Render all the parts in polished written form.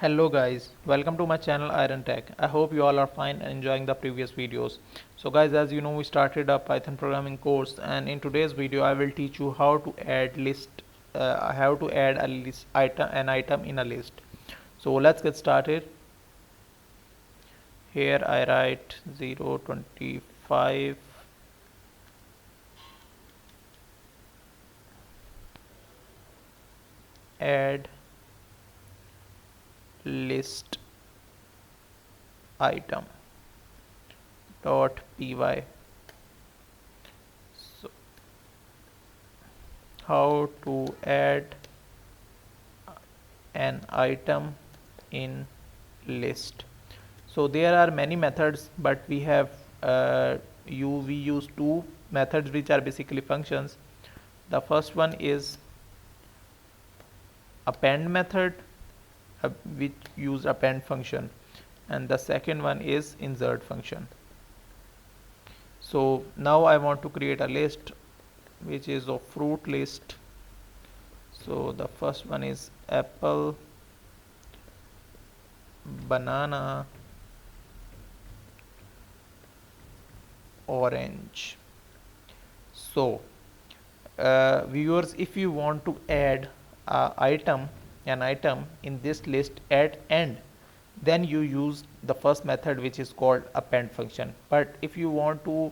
Hello guys, welcome to my channel Iron Tech. I hope you all are fine and enjoying the previous videos. So guys, as you know, we started a Python programming course, and in today's video I will teach you how to add a list an item in a list. So let's get started. Here I write 025 add list item dot py. So how to add an item in list. So there are many methods, but we use two methods which are basically functions. The first one is append method, which use append function, and the second one is insert function. So now I want to create a list which is of fruit list. So the first one is apple, banana, orange. So viewers, if you want to add an item in this list at end, then you use the first method, which is called append function. But if you want to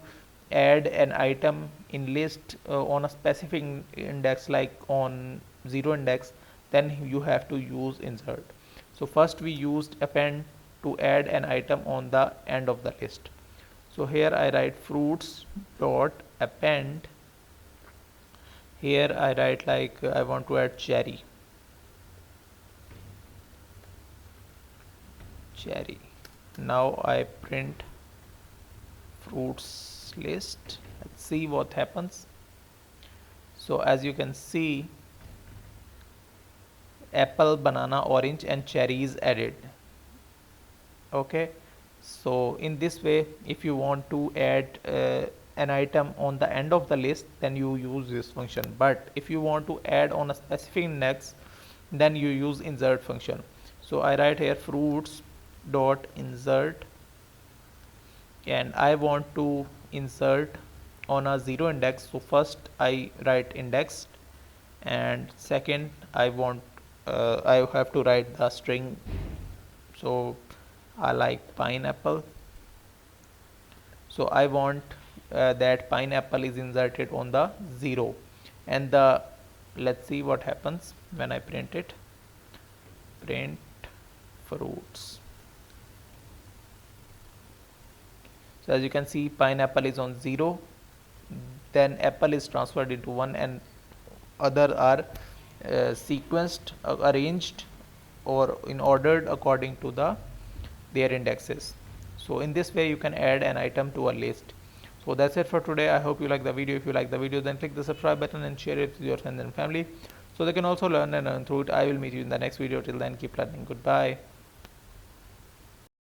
add an item in list on a specific index, like on 0 index, then you have to use insert. So first we used append to add an item on the end of the list. So here I write fruits dot append. Here I write like I want to add cherry. Now I print fruits list. Let's see what happens. So as you can see, apple, banana, orange and cherry is added. Okay, so in this way, if you want to add an item on the end of the list, then you use this function. But if you want to add on a specific index, then you use insert function. So I write here fruits dot insert, and I want to insert on a 0 index. So first I write indexed, and second I have to write the string. So I like pineapple. So I want that pineapple is inserted on the 0, and let's see what happens when I print it. Print fruits. So as you can see, pineapple is on 0, then apple is transferred into 1, and other are sequenced, arranged, or in ordered according to their indexes. So in this way you can add an item to a list. So that's it for today. I hope you like the video. If you like the video, then click the subscribe button and share it with your friends and family, so they can also learn and earn through it. I will meet you in the next video. Till then, keep learning. Goodbye.